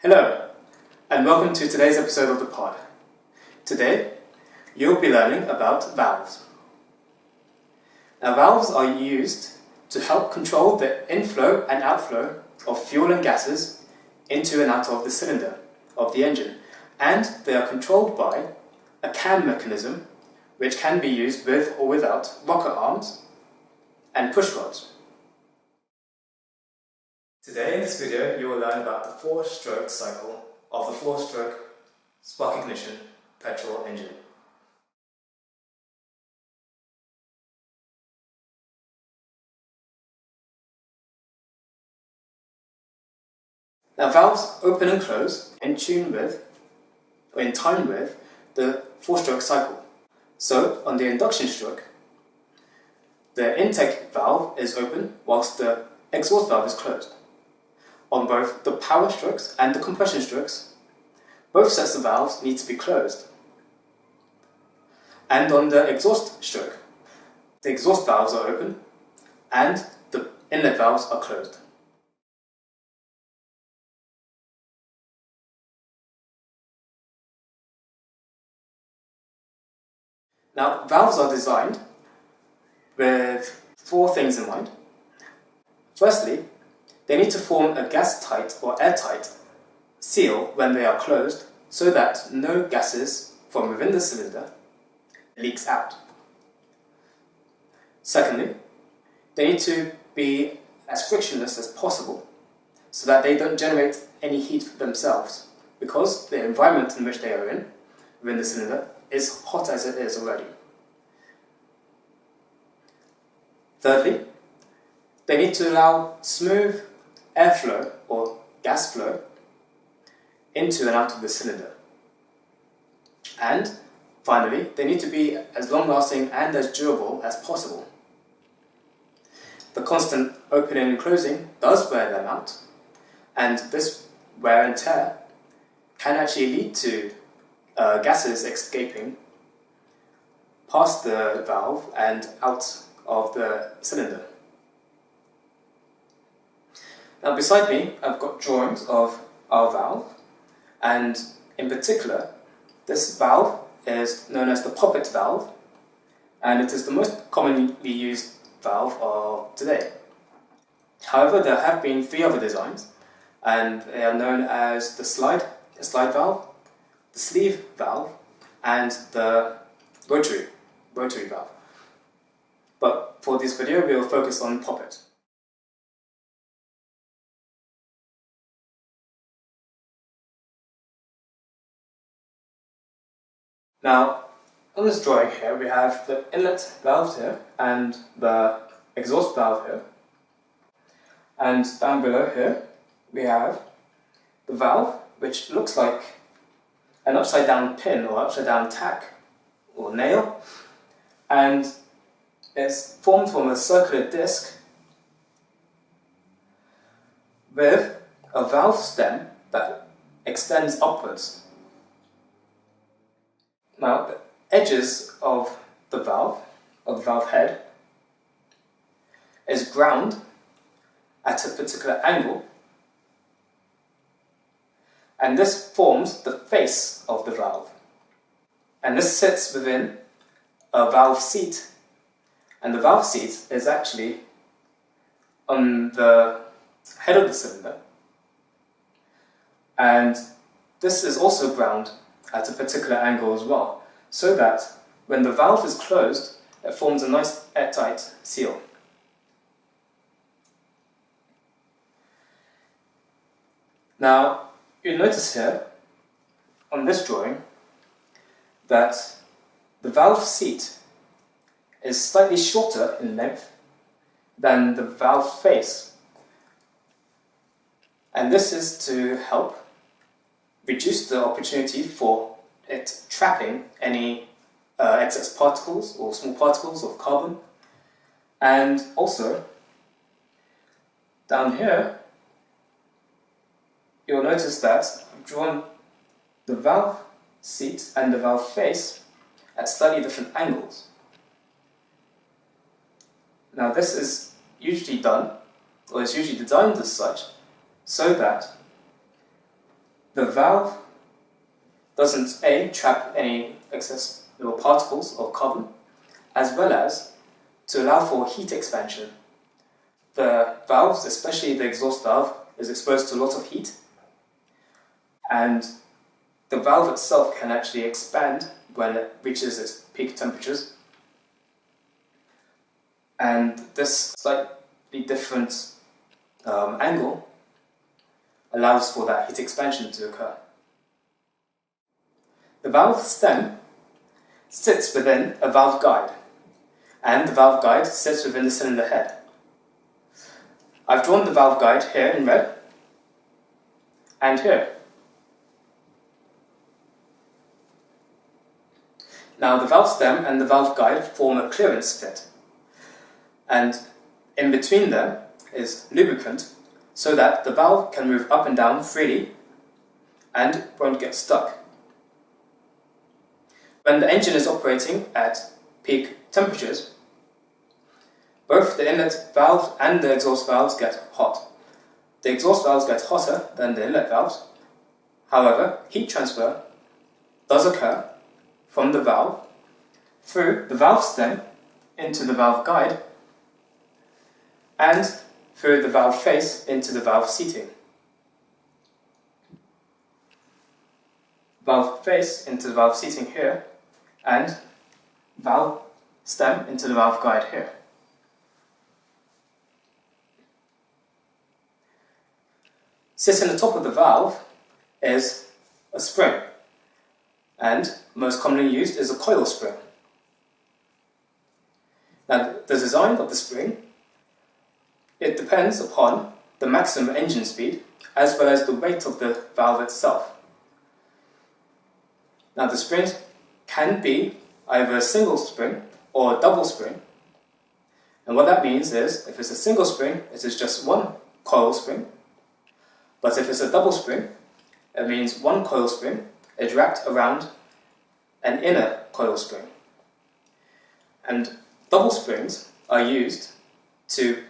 Hello, and welcome to today's episode of the pod. Today, you'll be learning about valves. Now, valves are used to help control the inflow and outflow of fuel and gases into and out of the cylinder of the engine, and they are controlled by a cam mechanism which can be used with or without rocker arms and push rods. Today in this video you will learn about the 4-stroke cycle of the 4-stroke spark ignition petrol engine. Now, valves open and close in tune with, or in time with, the 4-stroke cycle. So on the induction stroke, the intake valve is open whilst the exhaust valve is closed. On both the power strokes and the compression strokes, both sets of valves need to be closed. And on the exhaust stroke, the exhaust valves are open and the inlet valves are closed. Now, valves are designed with 4 things in mind. Firstly, they need to form a gas-tight or airtight seal when they are closed so that no gases from within the cylinder leaks out. Secondly, they need to be as frictionless as possible so that they don't generate any heat themselves, because the environment in which they are in, within the cylinder, is hot as it is already. Thirdly, they need to allow smooth airflow or gas flow into and out of the cylinder. And finally, they need to be as long-lasting and as durable as possible. The constant opening and closing does wear them out, and this wear and tear can actually lead to gases escaping past the valve and out of the cylinder. Now, beside me, I've got drawings of our valve, and in particular, this valve is known as the poppet valve, and it is the most commonly used valve of today. However, there have been 3 other designs, and they are known as the slide valve, the sleeve valve, and the rotary valve. But for this video, we will focus on poppet. Now, on this drawing here, we have the inlet valves here and the exhaust valve here. And down below here, we have the valve, which looks like an upside down pin or upside down tack or nail. And it's formed from a circular disc with a valve stem that extends upwards. Now, the edges of the valve head, is ground at a particular angle, and this forms the face of the valve. And this sits within a valve seat, and the valve seat is actually on the head of the cylinder, and this is also ground at a particular angle as well, so that when the valve is closed, it forms a nice airtight seal. Now, you'll notice here on this drawing that the valve seat is slightly shorter in length than the valve face, and this is to help reduce the opportunity for it trapping any excess particles or small particles of carbon. And also, down here, you'll notice that I've drawn the valve seat and the valve face at slightly different angles. Now, this is usually done, or it's usually designed as such, so that the valve doesn't trap any excess little particles of carbon, as well as to allow for heat expansion. The valves, especially the exhaust valve, is exposed to a lot of heat, and the valve itself can actually expand when it reaches its peak temperatures. And this slightly different angle allows for that heat expansion to occur. The valve stem sits within a valve guide, and the valve guide sits within the cylinder head. I've drawn the valve guide here in red and here. Now the valve stem and the valve guide form a clearance fit, and in between them is lubricant so that the valve can move up and down freely and won't get stuck. When the engine is operating at peak temperatures, both the inlet valve and the exhaust valves get hot. The exhaust valves get hotter than the inlet valves. However, heat transfer does occur from the valve through the valve stem into the valve guide and through the valve face into the valve seating. Valve face into the valve seating here, and valve stem into the valve guide here. Sitting on the top of the valve is a spring, and most commonly used is a coil spring. Now, the design of the spring, it depends upon the maximum engine speed as well as the weight of the valve itself. Now, the springs can be either a single spring or a double spring, and what that means is if it's a single spring, it is just one coil spring, but if it's a double spring, it means one coil spring is wrapped around an inner coil spring. And double springs are used to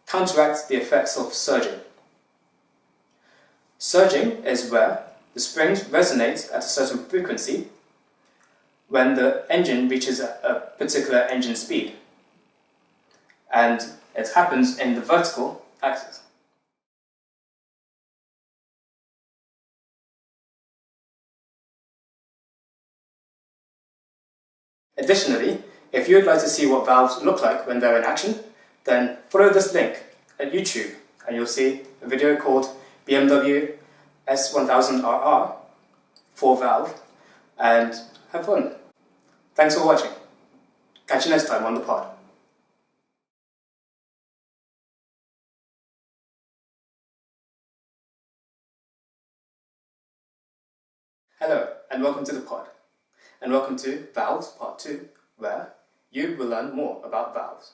counteract the effects of surging. Surging is where the springs resonate at a certain frequency when the engine reaches a particular engine speed, and it happens in the vertical axis. Additionally, if you would like to see what valves look like when they're in action, then follow this link at YouTube and you'll see a video called BMW S1000RR 4-valve, and have fun. Thanks for watching. Catch you next time on the pod. Hello, and welcome to the pod. And welcome to Valves Part 2, where you will learn more about valves.